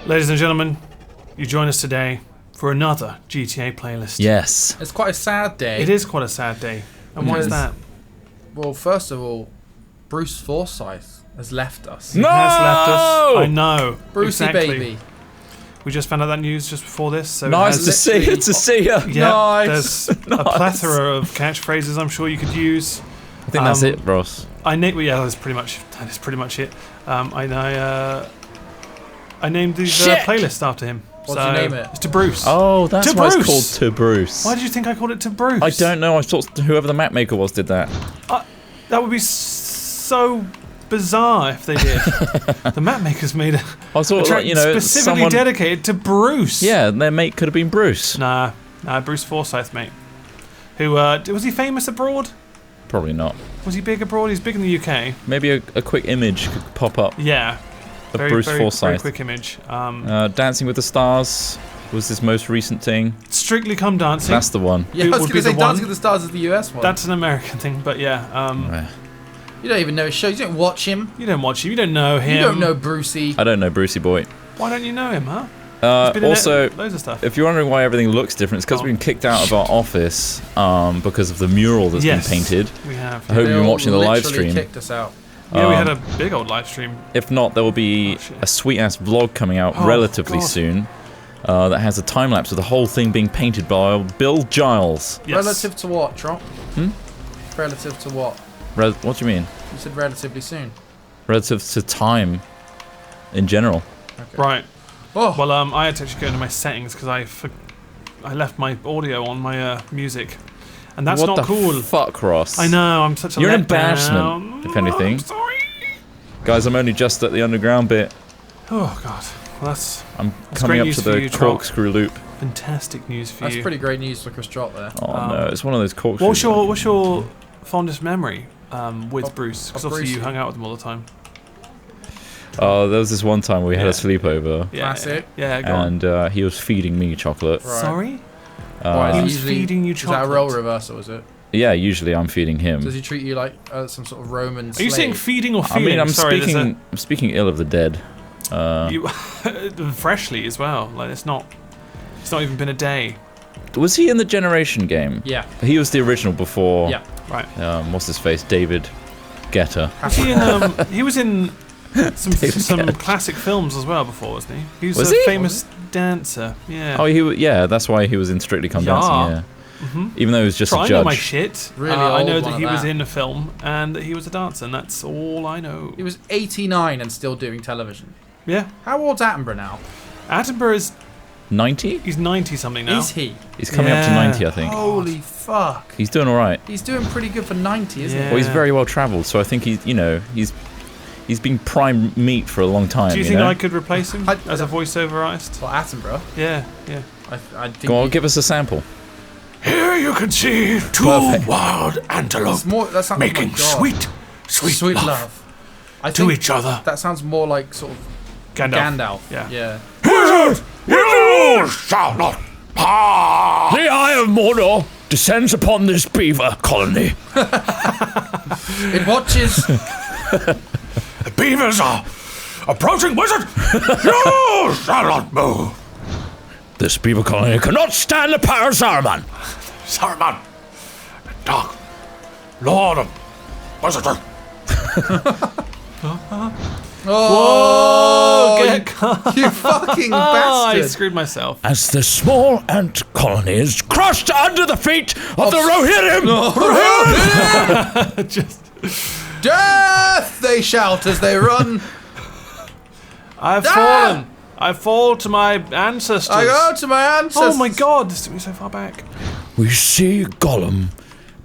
Ladies and gentlemen, you join us today for another GTA playlist. Yes. It's quite a sad day. It is quite a sad day. And why is that? Well, first of all, Bruce Forsyth has left us. He has left us. I know. Brucey exactly. baby. We just found out that news just before this. So Nice to see you. To see you. Yeah, Nice. there's a plethora of catchphrases I'm sure you could use. I think that's it, Ross. That's pretty much it. I named the playlist after him. What did you name it? It's to Bruce. Oh, that's to why Bruce. it's called To Bruce. Why did you think I called it To Bruce? I don't know. I thought whoever the map maker was did that. That would be so bizarre if they did. The map makers made a track specifically dedicated to Bruce. Yeah, their mate could have been Bruce. Nah, Bruce Forsyth, mate. Who was he famous abroad? Probably not. Was he big abroad? He's big in the UK. Maybe a quick image could pop up. Yeah. Of Bruce Forsyth. Very quick image. Dancing with the Stars was his most recent thing. Strictly Come Dancing. That's the one. Yeah, I was going to say Dancing with the Stars is the US one. That's an American thing, but yeah. You don't even know his shows. You don't watch him. You don't watch him. You don't know him. You don't know Brucey. I don't know Brucey boy. Why don't you know him, huh? Also, loads of stuff. if you're wondering why everything looks different, it's because we've been kicked out of our office because of the mural that's been painted. We have. I hope you've been watching the live stream. Kicked us out. Yeah, we had a big old live stream. If not, there will be a sweet-ass vlog coming out relatively soon that has a time-lapse of the whole thing being painted by Bill Giles. Yes. Relative to what, Trump? Relative to what? What do you mean? You said relatively soon. Relative to time in general. Okay. Right. Oh. Well, I had to actually go into my settings because I left my audio on my music. And that's not cool. What the fuck, Ross? I know, I'm such a You're an letdown. embarrassment, if anything. I'm sorry. Guys, I'm only just at the underground bit. Oh, God. Well, I'm coming up to the corkscrew loop. Fantastic news for you. That's pretty great news for Chris Trott there. Oh, no, it's one of those corkscrews. What's your fondest memory with Bruce? Because obviously you hung out with him all the time. Oh, there was this one time we had a sleepover. Classic. Yeah, go on. And he was feeding me chocolate. Right. Sorry? He was feeding you chocolate? Is that a role reversal, is it? Yeah, usually I'm feeding him. Does he treat you like some sort of Roman slave? Are you saying feeding or feeding? I mean, I'm speaking ill of the dead. Freshly as well. Like it's not even been a day. Was he in the Generation game? Yeah. He was the original before. Yeah. Right. What's his face? David Guetta. Was he in? He was in some classic films as well before, wasn't he? He was a famous dancer. Yeah. Oh, yeah. That's why he was in Strictly Come Dancing. Yeah. Mm-hmm. Even though he was just a judge. I know my shit. Really I know that he was in a film and that he was a dancer, and that's all I know. He was 89 and still doing television. Yeah. How old's Attenborough now? Attenborough is 90? He's 90 something now. Is he? He's coming up to 90, I think. Holy fuck. He's doing all right. He's doing pretty good for 90, isn't he? Well, he's very well travelled, so I think he's been prime meat for a long time. Do you think I could replace him as a voiceover artist? Well, Attenborough? Yeah. I think Go on, give us a sample. Here you can see two wild antelope making sweet love to each other. That sounds more like sort of Gandalf. Yeah. You shall not pass. The Eye of Mordor descends upon this beaver colony. It watches. The beavers are approaching, wizard. You shall not move. This beaver colony cannot stand the power of Saruman. Saruman, the dark lord of wizardry. Oh, you fucking bastard! I screwed myself. As the small ant colony is crushed under the feet of the Rohirrim. Just death! They shout as they run. I've fallen. I fall to my ancestors. I go to my ancestors. Oh my god, this took me so far back. We see Gollum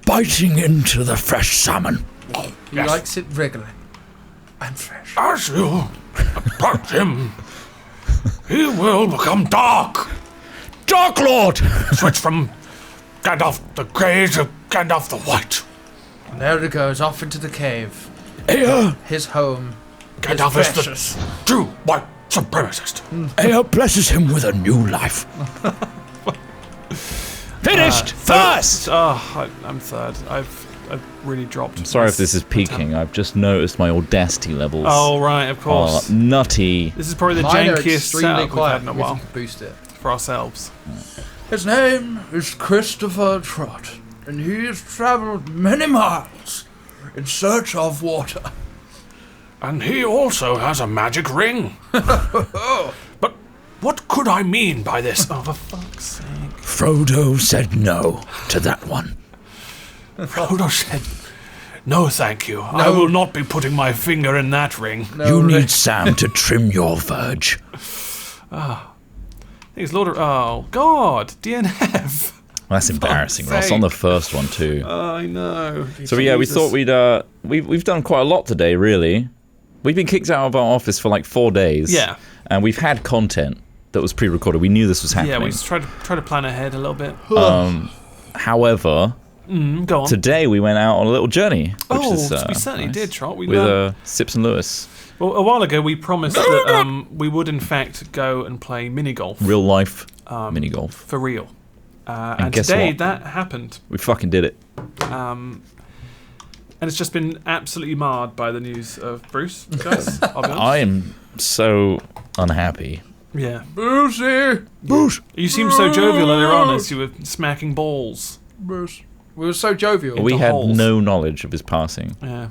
biting into the fresh salmon. He likes it regularly and fresh. As you approach him, he will become dark. Dark Lord! Switch from Gandalf the Grey to Gandalf the White. And there he goes, off into the cave. Here, his home. Gandalf is the true white supremacist. Ea blesses him with a new life. Finished! First! I'm third. really dropped. I'm sorry if this is peaking. I've just noticed my audacity levels. Oh, right, of course. Are nutty. This is probably the Mine are jankiest setup we've had in a quiet. while. Boost it. For ourselves. His name is Christopher Trott, and he has travelled many miles in search of water. And he also has a magic ring. But what could I mean by this? Oh, for fuck's sake. Frodo said no to that one. Frodo said, no thank you. I will not be putting my finger in that ring. No, you need Sam to trim your verge. I think it's Lord of... Oh, God. DNF. That's embarrassing, Ross. On the first one, too. I know. So, yeah, we thought we've done quite a lot today, really. We've been kicked out of our office for like 4 days. Yeah. And we've had content that was pre-recorded. We knew this was happening. Yeah, we just try to plan ahead a little bit. However, go on. today we went out on a little journey. Which is, we certainly did, Trot. With Sips and Lewis. Well, a while ago we promised that we would in fact go and play mini golf. Real life mini golf. For real. And today what? that happened. We fucking did it. And it's just been absolutely marred by the news of Bruce, guys. I'll be honest. I am so unhappy. Yeah. Brucey! Bruce! You seemed so jovial earlier on as you were smacking balls. Bruce. We were so jovial. We had holes. no knowledge of his passing. Yeah.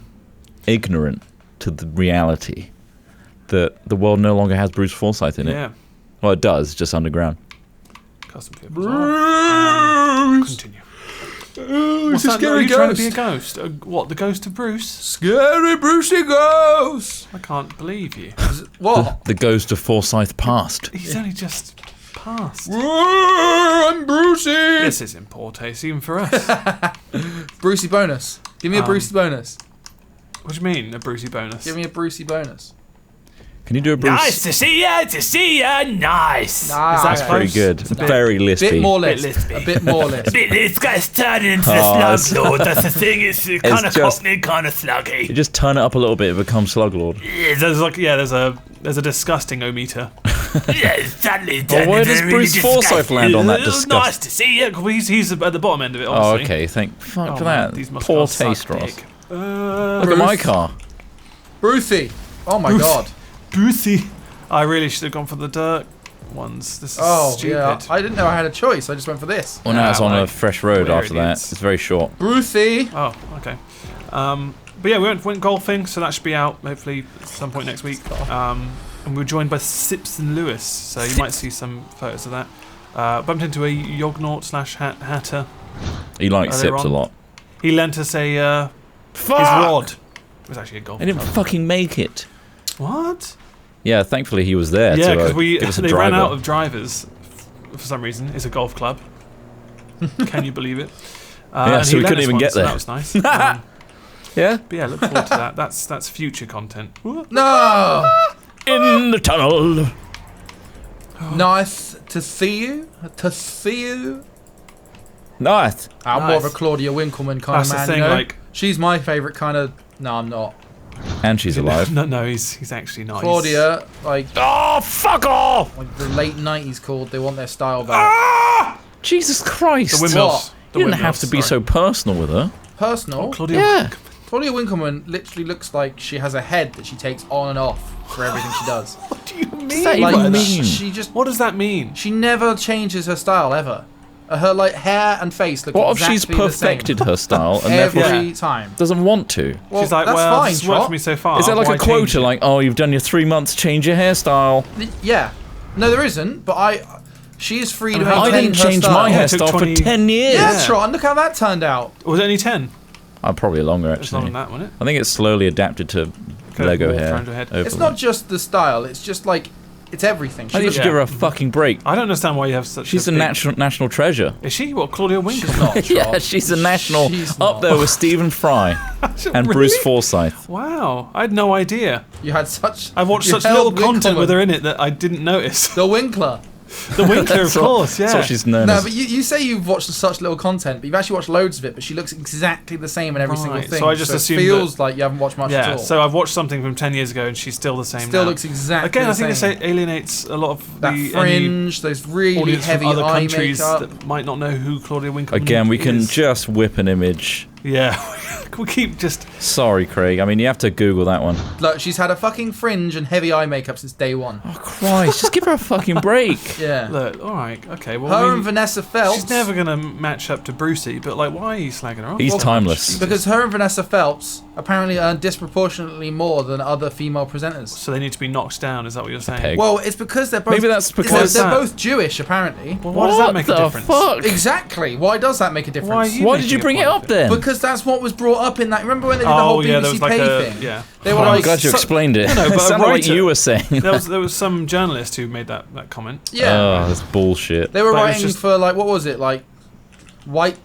Ignorant to the reality that the world no longer has Bruce Forsyth in it. Yeah. Well, it does, just underground. Custom clip. Continue. What's that? scary Are you trying to ghost. be a ghost? What, the ghost of Bruce? Scary Brucey ghost! I can't believe you. What? The ghost of Forsyth passed. He's only just passed. I'm Brucey! This is in poor taste, even for us. Brucey bonus. Give me a Brucey bonus. What do you mean, a Brucey bonus? Give me a Brucey bonus. Can you do a Bruce? Nice to see ya, nice. Nah, that That's pretty good. It's a bit- Very lispy. bit more lisp. lispy. A bit more lisp. This guy's turning into Oh, the slug lord. That's the thing. It's kind of just- cockney, kind of You sluggy. just turn it up a little bit, it becomes Sluglord. There's a disgusting o-meter. Yeah, sadly. Well, where does Bruce Forsyth land on that disgust? Nice to see you. He's at the bottom end of it, Oh, obviously. okay. Fuck Oh, for man, that. these must Poor suck taste, Ross. dick. Look at my car. Brucey. Oh my Bruce. god. Brucey. I really should have gone for the dirt ones. This is stupid. Yeah. I didn't know I had a choice. I just went for this. Well, now it's on a like, fresh road we're after that. idiots. It's very short. Brucey. Oh, okay. But yeah, we went golfing, so that should be out hopefully at some point next week. And we were joined by Sips and Lewis, so you might see some photos of that. Bumped into a Yognaut/Hatter. He likes Earlier Sips a on. lot. He lent us his rod. It was actually a golf I didn't club. fucking make it. What? Yeah, thankfully he was there Yeah, to because give us a they driver. ran out of drivers for some reason. It's a golf club. Can you believe it? Yeah, and so he we lent couldn't us even one, get so there. That was nice. Yeah? But yeah, look forward to that. That's future content. No. In the tunnel. Nice to see you. To see you. Nice. I'm more of a Nice. Claudia Winkleman kind That's of the man. thing, you know? like- She's my favourite kind of. No, I'm not. And she's alive. No, he's actually nice. Claudia, like Oh, fuck off! the late '90s called. They want their style back. Jesus Christ. The windmills. You didn't have to be so personal with her. Personal. Claudia. Yeah. Claudia Winkleman literally looks like she has a head that she takes on and off for everything she does. What do you mean? that Like even mean? she just What does that mean? she never changes her style ever. Her like hair and face look What if exactly she's the same perfected her style and therefore every she time. doesn't want to? Well, She's like, that's well, fine, this has worked Trot. for me so far. Is there like why a change quota it? like, oh, you've done your 3 months, change your hairstyle? Yeah. No, there isn't. But she is free to And maintain how- I didn't her change style. my Yeah, it took hairstyle 20 for 10 years. Yeah, Yeah. Trot. And look how that turned out. Was it only 10? Probably longer, It's not actually. on that, wasn't it? I think it's slowly adapted to Kind of Lego walked hair. around her head. over It's the- not just the style. It's just like it's everything. I think you should Yeah. give her a fucking break. I don't understand why you have such. She's a big... national treasure. Is she what? Claudia Winkleman? She's not. Trot. Yeah, she's a national She's up not. there with Stephen Fry and Bruce Really? Forsyth. Wow, I had no idea. You had such. I've watched you such held little content Winkleman. with her in it that I didn't notice. The Winkler. The Winkler, of That's what- course, yeah. That's what she's known No, as. but you say you've watched such little content, but you've actually watched loads of it. But she looks exactly the same in every single Right, thing. so I just it assumed feels like you haven't watched much at Yeah, all. so I've watched something from 10 years ago and she's still the same Still now. looks exactly Again, the I think same. this alienates a lot of That the fringe, those any really audience heavy from other eye countries makeup. that might not know who Claudia Winkleman Again, we can is. just whip an image Yeah. We keep just... Sorry, Craig. I mean, you have to Google that one. Look, she's had a fucking fringe and heavy eye makeup since day one. Oh, Christ. Just give her a fucking break. Yeah. Look, alright, okay. Well, Her and Vanessa Feltz... She's never going to match up to Brucey, but, like, why are you slagging her off? He's timeless. Because her and Vanessa Feltz apparently earn disproportionately more than other female presenters. So they need to be knocked down, is that what you're saying? Peg. Well, it's because they're both... Maybe that's because... They're both Jewish, apparently. Well, why does that make a difference? Fuck? Exactly. Why does that make a difference? Why are you Why making did you a bring it point up of then? Because that's what was brought up in that... Remember when they did the whole yeah, BBC there was like Pay thing? Yeah. They were I'm like... glad you explained it. No, but It sounded a like writer- you were saying. There was some journalist who made that comment. Yeah. Oh, that's bullshit. They were But it was writing just- for, like, what was it? Like, white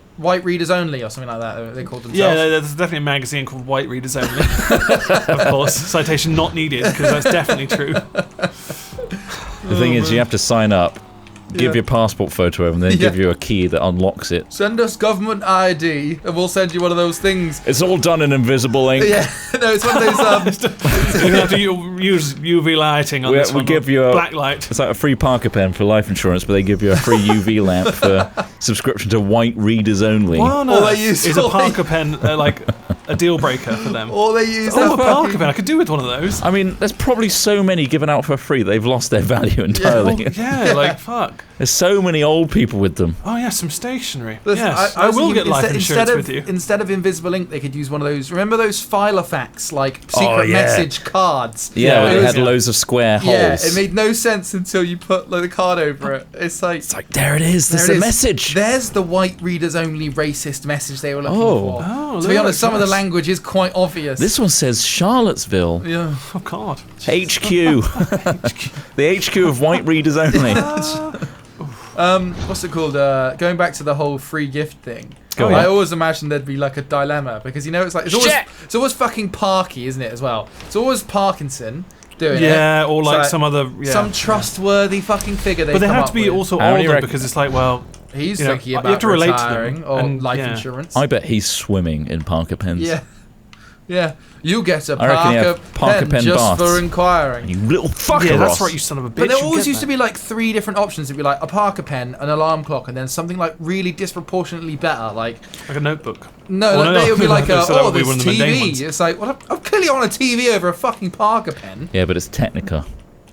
readers only or something like that, they called themselves. Yeah, there's definitely a magazine called White Readers Only. Of course, citation not needed, because that's definitely true. The thing is, you have to sign up, give Yeah. your passport photo over, and then give you a key that unlocks it. Send us government ID and we'll send you one of those things. It's all done in invisible ink. Yeah, no, it's one of those... You have to use UV lighting on this We one. give you a black light. It's like a free Parker pen for life insurance, but they give you a free UV lamp for subscription to White Readers Only. Well, All no, they use is a all they- Parker pen like a deal breaker for them? All they use... Oh, a that Parker fucking- pen. I could do with one of those. I mean, there's probably so many given out for free, they've lost their value entirely. Yeah, like fuck. There's so many old people with them. Oh yeah, some stationery. Listen, Yes, I I was will thinking get life insurance with you. Instead of invisible ink, they could use one of those... Remember those Filofax, like, secret Oh, yeah. message cards? Yeah, Yeah, it it had was- loads of square Yeah, holes. it made no sense until you put like, the card over it. It's like there it is. There's there a it is. message. There's the white readers only racist message they were looking Oh. for. Oh, To be look, honest, some of the yes. language is quite obvious. This one says Charlottesville. Yeah. Oh god. HQ. The HQ of White Readers Only. What's it called? Going back to the whole free gift thing. Go I on. always imagine there'd be like a dilemma because you know it's like it's always fucking Parky, isn't it? As well, it's always Parkinson doing it. Yeah, or like So, some other some trustworthy fucking figure. But they have to be also How many older reckon- because it's like, well, He's you know, thinking you about have to relate to them, retiring or and, life yeah. insurance. I bet he's swimming in Parker pens. Yeah. Yeah. You get a I reckon you Parker, have Parker pen just baths. for inquiring. You little fucker, yeah, Ross. that's right, you son of a bitch. But there you always get used to that. be like 3 different options. It'd be like a Parker pen, an alarm clock, and then something like really disproportionately better. Like, like a notebook. no, Well, it would be like, so that would be this one of the mundane TV. ones. It's like, well, I'm clearly on a TV over a fucking Parker pen. Yeah, but it's Technica.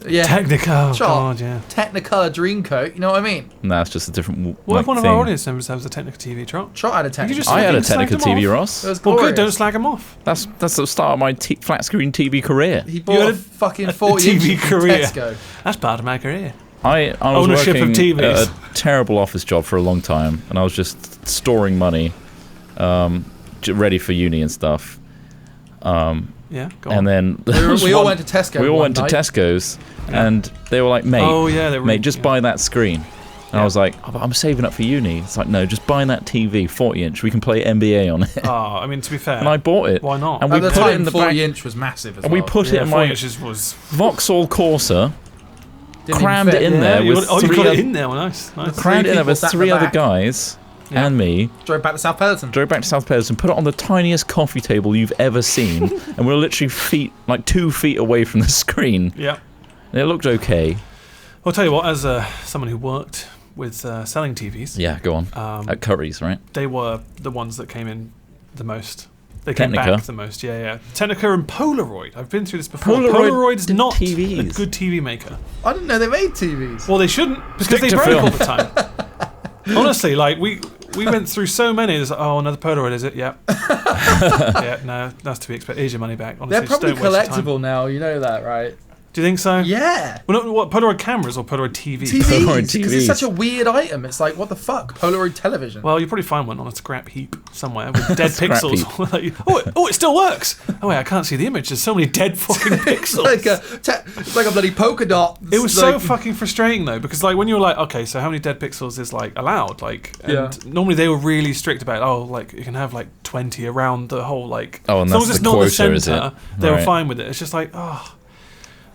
Yeah. Technica. Oh Sure. god, yeah. Technicolor Dreamcoat, you know what I mean? No, it's just a different What like, if one of thing. our audience members has a Technica TV, Trot? Trot had a Technicolor. just- I had a Fucking Technica slagged them TV, off. Ross. It was Well, glorious. good, don't slag him off. That's the start of my flat screen TV career. He You bought had a fucking 40 TV inch career. Tesco. That's part of my career. I was Ownership of working TVs. at a terrible office job for a long time, and I was just storing money, ready for uni and stuff. Yeah, go on. And then there was We all one- went to Tesco. we all one went to night. Tesco's, and they were like, "Mate, Oh yeah, they were, mate, just yeah. buy that screen." And I Yeah. was like, oh, but I'm saving up for uni. It's like, no, just buy that TV, 40-inch. We can play NBA on it. Oh, I mean, to be fair, And I bought it. why not? And At we the put it time, in the 40 back. inch was massive as And well. we put it yeah, in 4 my inches was. Vauxhall Corsa, Didn't even crammed fit. it in there you with got, you three got it oth- in there. Well, nice. crammed it in there people with sat in 3 the other back. guys Yeah. and me. Drove back to South Peloton. Drove back to South Peloton, put it on the tiniest coffee table you've ever seen, and we were literally 2 feet away from the screen. Yeah. And it looked okay. I'll tell you what, as someone who worked with selling TVs, Yeah, go on. At Curry's, right? they were the ones that came in the most. They came Technica. back the most, yeah. Technica and Polaroid. I've been through this before. Polaroid Polaroid is did not TVs. a good TV maker. I didn't know they made TVs. Well, they shouldn't, because Stick they to break film. all the time. Honestly, like, we went through so many. There's like, oh, another Polaroid, is it? Yeah. Yeah, no, that's to be expected. Here's your money back. Honestly, They're just probably don't waste your time. collectible now, you know that, right? Do you think so? Yeah. Well, not, what, Polaroid cameras or Polaroid TVs? TVs, because TVs. it's such a weird item. It's like, what the fuck? Polaroid television. Well, you'll probably find one on a scrap heap somewhere with dead Scrap pixels. Like, oh, it still works. Oh wait, I can't see the image. There's so many dead fucking pixels. It's like a bloody polka dot. It was like, so fucking frustrating though, because like when you were like, okay, so how many dead pixels is like allowed? Like, and Yeah. normally they were really strict about, oh, like you can have like 20 around the whole like. Oh, and as long that's as it's the not quota, the is it? center, they were Right. fine with it. It's just like, oh.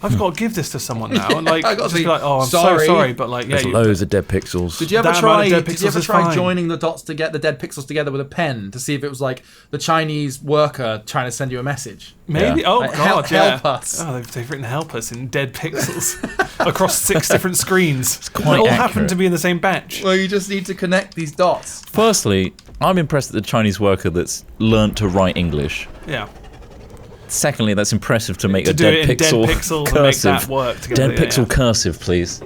I've got to give this to someone now. And like, I got just to be like, oh, I'm sorry. so sorry, but like, yeah, There's loads of dead pixels. Did you ever That amount of try? dead Did you pixels ever is try fine. joining the dots to get the dead pixels together with a pen to see if it was like the Chinese worker trying to send you a message? maybe. Yeah. Oh Like, god, help us. Oh, they've written "help us" in dead pixels across 6 different screens. It's quite they all accurate. happen to be in the same batch. Well, you just need to connect these dots. Firstly, I'm impressed at the Chinese worker that's learnt to write English. Yeah. Secondly, that's impressive to make To a do dead it in pixel dead pixels and make cursive. that work together. Dead pixel cursive, please.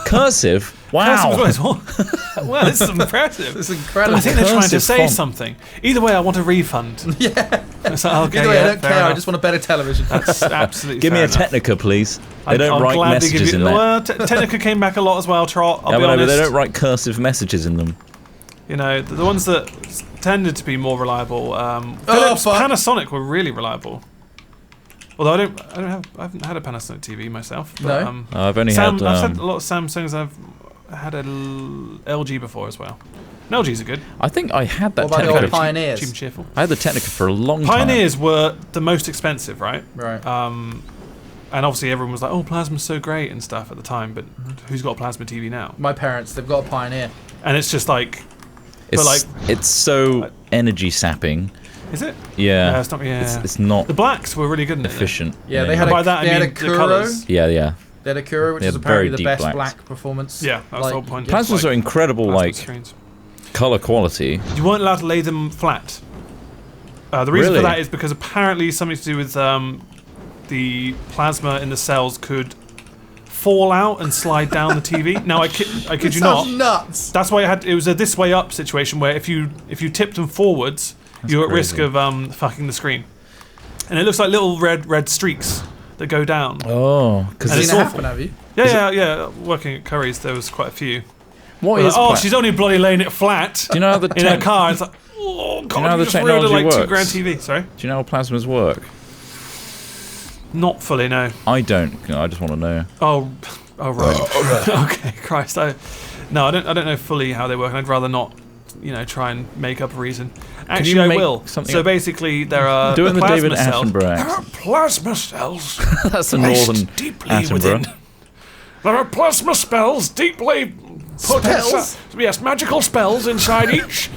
Cursive? Wow. Cursive as well. Wow, this is impressive. It's But incredible. I think they're trying to Cursive say font. something. Either way, I want a refund. Yeah. It's like, okay, Either way, yeah, I don't fair care. I enough. just want a better television. That's absolutely Give me fair a enough. Technica, please. They I'll don't write gladly give messages you, in there. Well, Technica came back a lot as well, Trot. I'll Yeah, be but no, but honest. they don't write cursive messages in them. You know, the ones that tended to be more reliable. Philips, fuck. Panasonic were really reliable. Although I haven't had a Panasonic TV myself. But, No? I've only I've had. had a lot of Samsungs. I've had a LG before as well. And LGs are good. I think I had that What about the Technica. old Pioneers? Cheap and cheerful. I had the Technica for a long time. Pioneers were the most expensive, right? Right. And obviously everyone was like, "Oh, plasma's so great" and stuff at the time. But who's got a plasma TV now? My parents, they've got a Pioneer. And it's just like, It's, like- it's so energy sapping. is it? Yeah. It's not. Yeah. It's not The blacks were really good in it. efficient. Yeah, in they any had way. By that I they had a mean the Kuro. colours. Yeah, yeah. They had a Kuro, which They is had apparently very the deep best blacks. black performance. Yeah, that's the whole point. Plasmas It's are like incredible, plasma like screens. color quality. You weren't allowed to lay them flat. The reason Really? for that is because apparently something to do with the plasma in the cells could fall out and slide down the TV. Now I kid you not. Sounds nuts. That's why it was a this way up situation where if you tipped them forwards, you're at risk crazy. of fucking the screen. And it looks like little red streaks that go down. Oh, because And You've it's seen it awful. happen, have you? Yeah. Working at Curry's, there was quite a few. what We're is? like, oh, pla- she's only bloody laying it flat Do you know how the in her tech- car. It's like, oh god, know how you the just ruined a technology like works? £2,000 TV. Sorry, Do you know how plasmas work? not fully, no. I don't. I just want to know. Oh right. Okay, Christ. I don't know fully how they work, and I'd rather not, try and make up a reason. Actually, you I make will. something So up? basically, there are Do it in the plasma David cells. Attenborough accent. Plasma cells. That's the placed northern deeply Attenborough. within. There are plasma spells deeply put Spells? yes, magical spells inside each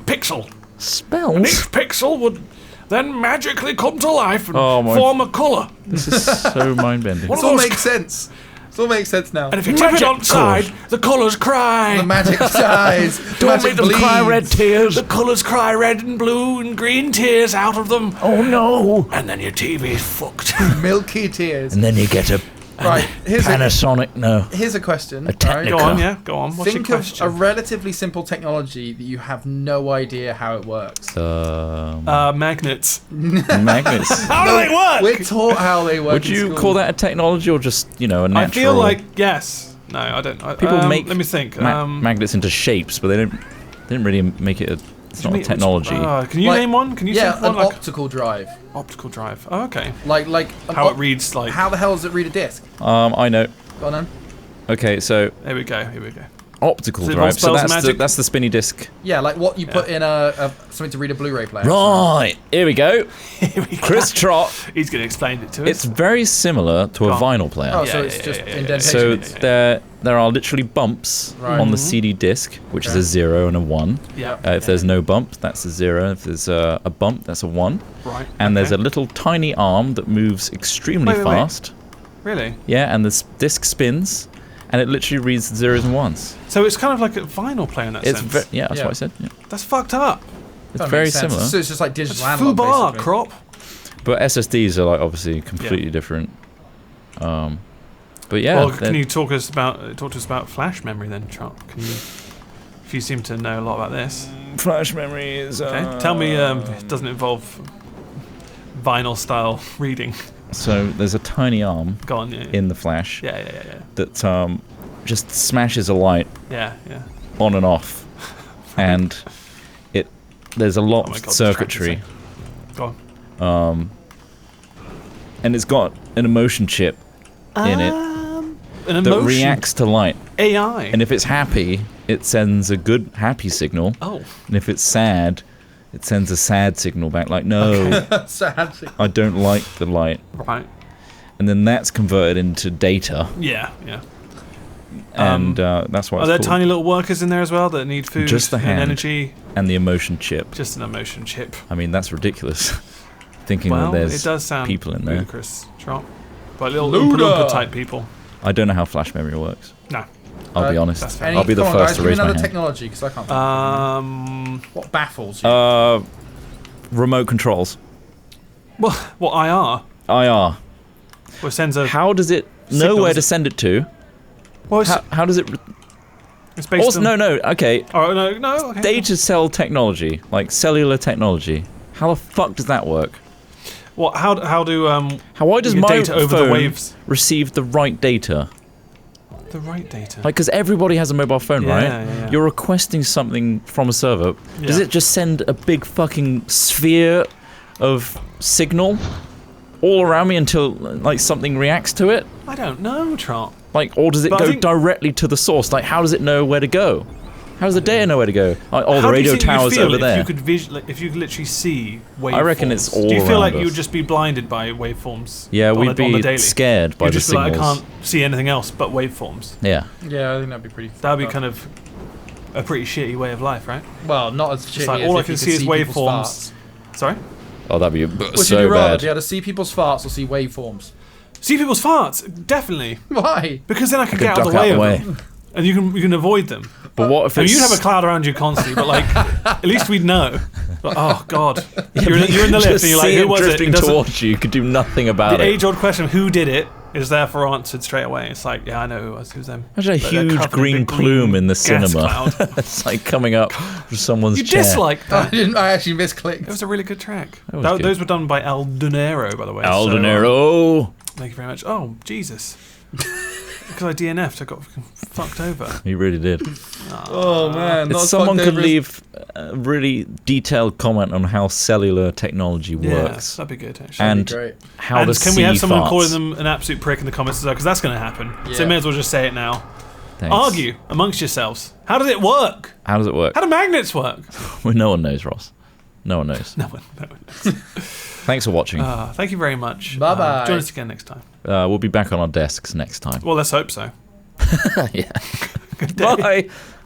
pixel. And Spells. each pixel would then magically come to life and Oh, my- form a colour. This is so mind-bending. One It of all those makes sense. It all makes sense now. And if you tip it Magic outside, colours. the colours cry. The magic dies. The Don't magic make them cry red bleeds. tears. The colours cry red and blue and green tears out of them. Oh no! And then your TV's fucked. Milky tears. And then you get a Right, here's Panasonic. No. here's a question. A Technica. Go on, yeah. Go on. What's Think your of question? a relatively simple technology that you have no idea how it works. Magnets. Magnets. How do they work? We're taught how they work. Would in you school. call that a technology or just a natural? I feel like yes. No, I don't. People make Let me think. magnets into shapes, but they didn't really make it. It's not a technology. Can you Like- name one? Can you Yeah, think of an one? Like optical drive. optical drive. Oh, okay. Like an How it reads like. How the hell does it read a disc? I know. Go on then. Okay, so Here we go. optical Does it drive. involve So spells and that's magic? that's the spinny disc. Yeah, like what you put in something to read a Blu-ray player. Right. Here we go. Chris Trott. He's going to explain it to us. It's very similar to a Go on. vinyl player. Oh, so Yeah, it's yeah, just yeah, yeah, yeah. indentation. So there are literally bumps Right. on the CD disc, which is Okay. a 0 and a 1. yeah. If there's no bump, that's a 0. If there's a bump, that's a 1. Right. And there's a okay. little tiny arm that moves extremely Wait. fast. Really. Yeah, and the disc spins, and it literally reads zeros and ones. So it's kind of like a vinyl player in that It's sense. yeah, that's Yeah. what I said. Yeah. That's fucked up. It's That very makes sense. similar. So it's just like digital That's analog, foobar, basically. crop. But SSDs are like obviously completely different. But yeah, Well, can you talk to us about flash memory then, Trot? Can you? If you seem to know a lot about this, flash memory is. okay. Tell me, it doesn't involve vinyl style reading. So there's a tiny arm Go on. Yeah. in the flash Yeah. that just smashes a light Yeah. on and off, and there's a lot Oh my of God, circuitry, Go on. and it's got an emotion chip in it An that emotion reacts to light. AI. And if it's happy, it sends a good happy signal. Oh. And if it's sad, it sends a sad signal back, like no, Sad. I don't like the light. Right. and then that's converted into data. Yeah. And that's why Are it's there called. tiny little workers in there as well that need food Just the and hand. energy? And the emotion chip. Just an emotion chip. I mean, that's ridiculous. Thinking Well, that there's it does sound people in there. ludicrous, Trot. But little Luda! Oompa Loompa type people. I don't know how flash memory works. No. I'll be honest. that's fair. I'll be the Come on, first guys, to give me raise my another hand. technology, because I can't think. What baffles you? Remote controls. Well, what IR? IR. Well, sends a. How does it know where to send it to? Well, it's, How does it... it's based Also, on. no, okay. Oh no. Okay. Data cell technology, like cellular technology. How the fuck does that work? What? How do Why does your my data over the phone waves? receive the right data? The right data. Like, because everybody has a mobile phone, Yeah, right? yeah. You're requesting something from a server. Does Yeah. it just send a big fucking sphere of signal all around me until, like, something reacts to it? I don't know, Trot. Like, or does it But I go think- directly to the source? Like, how does it know where to go? How does the data know where to go? Like, oh, How the do you radio think you'd tower's feel over if there. You could if you could literally see waveforms. I reckon it's all Do you feel around like you us. would just be blinded by waveforms? Yeah, on we'd the be daily? scared by You'd the just be like, signals. I can't see anything else but waveforms. Yeah. Yeah, I think that'd be pretty. That would be kind of a pretty shitty way of life, right? Well, not as shitty like as all I if can you see could is people's waveforms. farts. Sorry? Oh, that'd be Would so you rather bad. be able to see people's farts or see waveforms? See people's farts, definitely. Why? Because then I can Could get out of duck the way out of the way. them. And you can avoid them. But what if I mean, it's... you'd have a cloud around you constantly, but like, at least we'd know. Like, oh God, you're in the Just lift and you're like, see who it was it? drifting It doesn't- towards you. You could do nothing about The it. age-old question, who did it, is therefore answered straight away. It's like, yeah, I know who it was. Who's them? Imagine a But they're huge covered in green big plume in the gas cinema. cloud. It's like coming up from someone's You chair. dislike that. I actually misclicked. It was a really good track. That was good. Those were done by El Dinero, by the way. Al so, De Niro. thank you very much. Oh, Jesus. Because I DNF'd, I got fucking fucked over. He really did. Oh man! If someone could leave a really detailed comment on how cellular technology works that'd be good, actually. and great. how and to can see we have someone farts. calling them an absolute prick in the comments as well? Because that's going to happen. So Yeah. may as well just say it now. Thanks. Argue amongst yourselves. How does it work? How does it work? How do magnets work? Well, no one knows, Ross. No one knows. No one. Thanks for watching. Thank you very much. Bye-bye. Join us again next time. We'll be back on our desks next time. Well, let's hope so. Yeah. Good day. Bye.